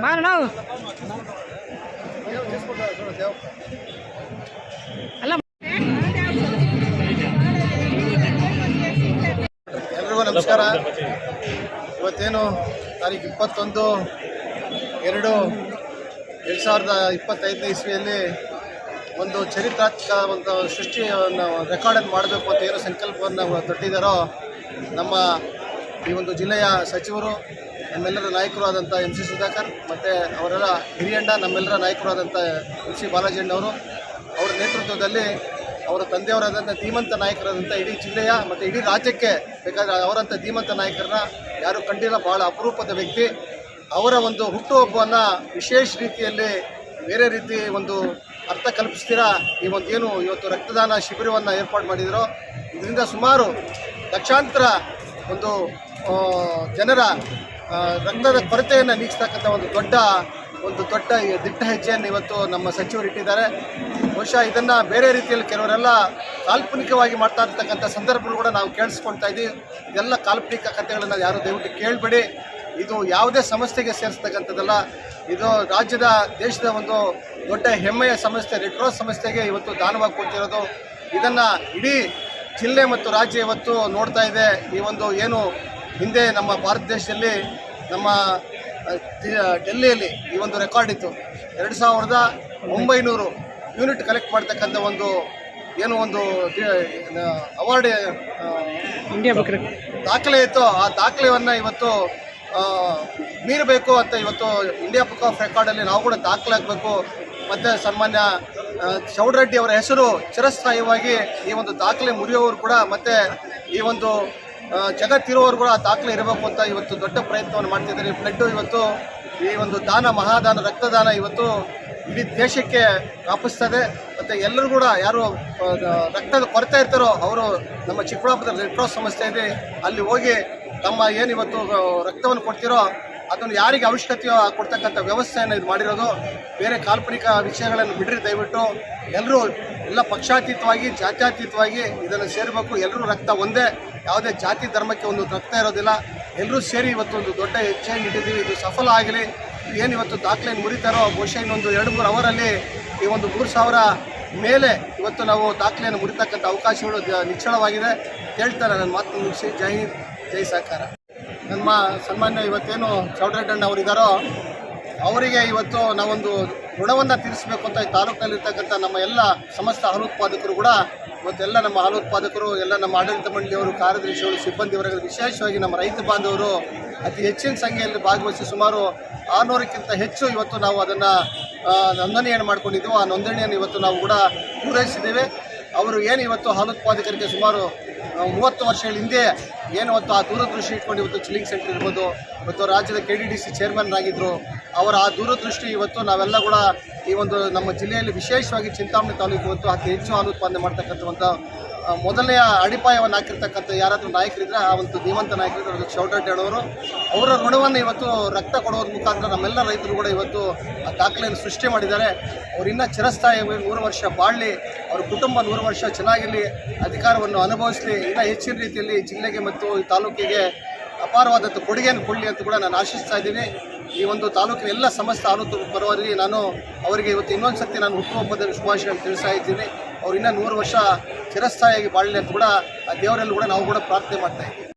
mana ನಾವು ಅಲ್ಲ ಎಲ್ರಿಗೂ ನಮಸ್ಕಾರ. ಇವತ್ತೇನು ತಾರೀಕು 21/2/2025 ಇಸ್ವಿಯಲ್ಲಿ ಒಂದು ಚರಿತ್ರಾತ್ಮಕ ಒಂದು ಸೃಷ್ಟಿಯನ್ನು ರೆಕಾರ್ಡನ್ನು ಮಾಡಬೇಕು ಅಂತ ಏನು ಸಂಕಲ್ಪವನ್ನು ತೊಟ್ಟಿದ್ದಾರೋ ನಮ್ಮ ಈ ಒಂದು ಜಿಲ್ಲೆಯ ಸಚಿವರು, ನಮ್ಮೆಲ್ಲರ ನಾಯಕರು ಆದಂಥ MC ಸುಧಾಕರ್ ಮತ್ತು ಅವರೆಲ್ಲ ಹಿರಿಯಣ್ಣ, ನಮ್ಮೆಲ್ಲರ ನಾಯಕರು ಆದಂಥ MC ಬಾಲಾಜಿಯಣ್ಣವರು ಅವರ ನೇತೃತ್ವದಲ್ಲಿ ಅವರ ತಂದೆಯವರಾದಂಥ ಧೀಮಂತ ನಾಯಕರಾದಂಥ ಇಡೀ ಜಿಲ್ಲೆಯ ಮತ್ತು ಇಡೀ ರಾಜ್ಯಕ್ಕೆ ಬೇಕಾದರೆ ಅವರಂಥ ಧೀಮಂತ ನಾಯಕರನ್ನ ಯಾರು ಕಂಡಿಲ್ಲ. ಭಾಳ ಅಪರೂಪದ ವ್ಯಕ್ತಿ. ಅವರ ಒಂದು ಹುಟ್ಟುಹಬ್ಬವನ್ನು ವಿಶೇಷ ರೀತಿಯಲ್ಲಿ ಬೇರೆ ರೀತಿ ಒಂದು ಅರ್ಥ ಕಲ್ಪಿಸ್ತೀರಾ ಈ ಒಂದು ಏನು ಇವತ್ತು ರಕ್ತದಾನ ಶಿಬಿರವನ್ನು ಏರ್ಪಾಡು ಮಾಡಿದರೋ, ಇದರಿಂದ ಸುಮಾರು ಲಕ್ಷಾಂತರ ಒಂದು ಜನರ ರಕ್ತದ ಕೊರತೆಯನ್ನು ನೀಗಿಸ್ತಕ್ಕಂಥ ಒಂದು ದೊಡ್ಡ ದಿಟ್ಟ ಹೆಜ್ಜೆಯನ್ನು ಇವತ್ತು ನಮ್ಮ ಸಚಿವರು ಇಟ್ಟಿದ್ದಾರೆ. ಬಹುಶಃ ಇದನ್ನು ಬೇರೆ ರೀತಿಯಲ್ಲಿ ಕೆಲವರೆಲ್ಲ ಕಾಲ್ಪನಿಕವಾಗಿ ಮಾಡ್ತಾ ಇರ್ತಕ್ಕಂಥ ಸಂದರ್ಭಗಳು ಕೂಡ ನಾವು ಕೇಳಿಸ್ಕೊಳ್ತಾ ಇದ್ದೀವಿ. ಇದೆಲ್ಲ ಕಾಲ್ಪನಿಕ ಕಥೆಗಳನ್ನು ಯಾರು ದಯವಿಟ್ಟು ಕೇಳಬೇಡಿ. ಇದು ಯಾವುದೇ ಸಂಸ್ಥೆಗೆ ಸೇರಿಸ್ತಕ್ಕಂಥದ್ದಲ್ಲ. ಇದು ರಾಜ್ಯದ ದೇಶದ ಒಂದು ದೊಡ್ಡ ಹೆಮ್ಮೆಯ ಸಂಸ್ಥೆ, ರೆಡ್ ಕ್ರಾಸ್ ಸಂಸ್ಥೆಗೆ ಇವತ್ತು ದಾನವಾಗಿ ಕೊಡ್ತಿರೋದು. ಇದನ್ನು ಇಡೀ ಜಿಲ್ಲೆ ಮತ್ತು ರಾಜ್ಯ ಇವತ್ತು ನೋಡ್ತಾ ಇದೆ. ಈ ಒಂದು ಏನು ಹಿಂದೆ ನಮ್ಮ ಭಾರತ ದೇಶದಲ್ಲಿ ನಮ್ಮ ಡೆಲ್ಲಿಯಲ್ಲಿ ಈ ಒಂದು ರೆಕಾರ್ಡ್ ಇತ್ತು. 2900 ಯೂನಿಟ್ ಕಲೆಕ್ಟ್ ಮಾಡ್ತಕ್ಕಂಥ ಒಂದು ಏನು ಒಂದು ಅವಾರ್ಡ್ ಇಂಡಿಯಾ ದಾಖಲೆ ಇತ್ತು. ಆ ದಾಖಲೆಯನ್ನು ಇವತ್ತು ಮೀರಬೇಕು ಅಂತ ಇವತ್ತು ಇಂಡಿಯಾ ಬುಕ್ ಆಫ್ ರೆಕಾರ್ಡಲ್ಲಿ ನಾವು ಕೂಡ ದಾಖಲಾಗಬೇಕು. ಮತ್ತು ಸನ್ಮಾನ್ಯ ಚೌಡರೆಡ್ಡಿ ಅವರ ಹೆಸರು ಚಿರಸ್ಥಾಯಿಯಾಗಿ ಈ ಒಂದು ದಾಖಲೆ ಮುರಿಯೋರು ಕೂಡ ಮತ್ತು ಈ ಒಂದು ಜಗತ್ತಿರೋರು ಕೂಡ ದಾಖಲೆ ಇರಬೇಕು ಅಂತ ಇವತ್ತು ದೊಡ್ಡ ಪ್ರಯತ್ನವನ್ನು ಮಾಡ್ತಿದ್ದಾರೆ. ಬ್ಲಡ್ ಇವತ್ತು ಈ ಒಂದು ಮಹಾದಾನ ರಕ್ತದಾನ ಇವತ್ತು ಇಡೀ ದೇಶಕ್ಕೆ ವ್ಯಾಪಿಸ್ತದೆ. ಮತ್ತು ಎಲ್ಲರೂ ಕೂಡ ಯಾರು ರಕ್ತದ ಕೊರತೆ ಇರ್ತಾರೋ ಅವರು ನಮ್ಮ ಚಿಕ್ಕಬಳ್ಳಾಪುರದ ರೆಡ್ ಕ್ರಾಸ್ ಸಂಸ್ಥೆ ಇದೆ, ಅಲ್ಲಿ ಹೋಗಿ ತಮ್ಮ ಏನು ಇವತ್ತು ರಕ್ತವನ್ನು ಕೊಡ್ತಿರೋ ಅದನ್ನು ಯಾರಿಗೆ ಅವಶ್ಯಕತೆ ಕೊಡ್ತಕ್ಕಂಥ ವ್ಯವಸ್ಥೆಯನ್ನು ಇದು ಮಾಡಿರೋದು. ಬೇರೆ ಕಾಲ್ಪನಿಕ ವಿಷಯಗಳನ್ನು ಬಿಡ್ರಿ ದಯವಿಟ್ಟು. ಎಲ್ಲರೂ ಎಲ್ಲ ಪಕ್ಷಾತೀತವಾಗಿ ಜಾತ್ಯತೀತವಾಗಿ ಇದನ್ನು ಸೇರಬೇಕು. ಎಲ್ಲರೂ ರಕ್ತ ಒಂದೇ, ಯಾವುದೇ ಜಾತಿ ಧರ್ಮಕ್ಕೆ ಒಂದು ರಕ್ತ ಇರೋದಿಲ್ಲ. ಎಲ್ಲರೂ ಸೇರಿ ಇವತ್ತು ಒಂದು ದೊಡ್ಡ ಹೆಜ್ಜೆಯನ್ನು ಇಟ್ಟಿದ್ದೀವಿ. ಇದು ಸಫಲ ಆಗಲಿ. ಏನು ಇವತ್ತು ದಾಖಲೆಯನ್ನು ಮುರಿತಾರೋ ಬಹುಶಃ ಇನ್ನೊಂದು 2-3 ಅವರಲ್ಲಿ ಈ ಒಂದು 3000 ಮೇಲೆ ಇವತ್ತು ನಾವು ದಾಖಲೆಯನ್ನು ಮುರಿತಕ್ಕಂಥ ಅವಕಾಶಗಳು ನಿಚ್ಚಳವಾಗಿದೆ. ಹೇಳ್ತಾರೆ ನನ್ನ ಮಾತು ಮುಗಿಸಿ. ಜೈ ಹಿಂದ್, ಜೈ ಸಹಕಾರ. ನಮ್ಮ ಸನ್ಮಾನ್ಯ ಇವತ್ತೇನು ಚೌಡರೆಡ್ಡಣ್ಣ ಅವರಿದ್ದಾರೋ ಅವರಿಗೆ ಇವತ್ತು ನಾವೊಂದು ಋಣವನ್ನು ತೀರಿಸಬೇಕು ಅಂತ ಈ ತಾಲೂಕಿನಲ್ಲಿರ್ತಕ್ಕಂಥ ನಮ್ಮ ಎಲ್ಲ ಸಮಸ್ತ ಹಾಲು ಉತ್ಪಾದಕರು ಕೂಡ ಇವತ್ತೆಲ್ಲ ನಮ್ಮ ಹಾಲು ಉತ್ಪಾದಕರು, ಎಲ್ಲ ನಮ್ಮ ಆಡಳಿತ ಮಂಡಳಿಯವರು, ಕಾರ್ಯದರ್ಶಿಗಳು, ಸಿಬ್ಬಂದಿ ವರ್ಗ, ವಿಶೇಷವಾಗಿ ನಮ್ಮ ರೈತ ಬಾಂಧವರು ಅತಿ ಹೆಚ್ಚಿನ ಸಂಖ್ಯೆಯಲ್ಲಿ ಭಾಗವಹಿಸಿ ಸುಮಾರು 600ಕ್ಕಿಂತ ಹೆಚ್ಚು ಇವತ್ತು ನಾವು ಅದನ್ನು ನೋಂದಣಿಯನ್ನು ಮಾಡ್ಕೊಂಡಿದ್ದೆವು. ಆ ನೋಂದಣಿಯನ್ನು ಇವತ್ತು ನಾವು ಕೂಡ ಪೂರೈಸಿದ್ದೇವೆ. ಅವರು ಏನು ಇವತ್ತು ಹಾಲು ಉತ್ಪಾದಕರಿಗೆ ಸುಮಾರು 30 ವರ್ಷಗಳ ಹಿಂದೆ ಏನು ಇವತ್ತು ಆ ದೂರದೃಷ್ಟಿ ಇಟ್ಕೊಂಡು ಇವತ್ತು ಚಿಲ್ಲಿಂಗ್ ಸೆಂಟರ್ ಇರ್ಬೋದು, ಇವತ್ತು ರಾಜ್ಯದ KDDC ಚೇರ್ಮನ್ ಆಗಿದ್ದರು. ಅವರ ಆ ದೂರದೃಷ್ಟಿ ಇವತ್ತು ನಾವೆಲ್ಲ ಕೂಡ ಈ ಒಂದು ನಮ್ಮ ಜಿಲ್ಲೆಯಲ್ಲಿ ವಿಶೇಷವಾಗಿ ಚಿಂತಾಮಣಿ ತಾಲೂಕು ಇವತ್ತು ಅತಿ ಹೆಚ್ಚು ಹಾಲು ಉತ್ಪಾದನೆ ಮಾಡ್ತಕ್ಕಂಥ ಮೊದಲನೆಯ ಅಡಿಪಾಯವನ್ನು ಹಾಕಿರ್ತಕ್ಕಂಥ ಯಾರಾದರೂ ನಾಯಕರಿದ್ದರೆ ಆ ಒಂದು ಧೀಮಂತ ನಾಯಕರಿದ್ದರೆ ಚೌಡರೆಡ್ಡಿಯವರು. ಅವರ ಋಣವನ್ನು ಇವತ್ತು ರಕ್ತ ಕೊಡೋದ್ರ ಮುಖಾಂತರ ನಮ್ಮೆಲ್ಲ ರೈತರು ಕೂಡ ಇವತ್ತು ಆ ದಾಖಲೆಯನ್ನು ಸೃಷ್ಟಿ ಮಾಡಿದ್ದಾರೆ. ಅವರು ಇನ್ನೂ ಚಿರಸ್ಥಾಯಿ 100 ವರ್ಷ ಬಾಳಲಿ, ಅವ್ರ ಕುಟುಂಬ 100 ವರ್ಷ ಚೆನ್ನಾಗಿರಲಿ, ಅಧಿಕಾರವನ್ನು ಅನುಭವಿಸಲಿ, ಇನ್ನೂ ಹೆಚ್ಚಿನ ರೀತಿಯಲ್ಲಿ ಜಿಲ್ಲೆಗೆ ಮತ್ತು ಈ ತಾಲೂಕಿಗೆ ಅಪಾರವಾದಂಥ ಕೊಡುಗೆಯನ್ನು ಕೊಡಲಿ ಅಂತ ಕೂಡ ನಾನು ಆಶಿಸ್ತಾ ಇದ್ದೀನಿ. ಈ ಒಂದು ತಾಲೂಕಿನ ಎಲ್ಲ ಸಮಸ್ತ ಹಾಲು ಪರವಾಗಿ ನಾನು ಅವರಿಗೆ ಇವತ್ತು ಇನ್ನೊಂದು ಸರ್ತಿ ನಾನು ಹುಟ್ಟುಹಬ್ಬದ ಶುಭಾಶಯಗಳನ್ನು ತಿಳಿಸ್ತಾ ಇದ್ದೀನಿ. ಅವ್ರು ಇನ್ನೂ 100 ವರ್ಷ ಚಿರಸ್ಥಾಯಿಯಾಗಿ ಬಾಳಲಿ ಅಂತ ಕೂಡ ಆ ದೇವರಲ್ಲಿ ಕೂಡ ನಾವು ಕೂಡ ಪ್ರಾರ್ಥನೆ ಮಾಡ್ತಾ ಇದ್ದೀವಿ.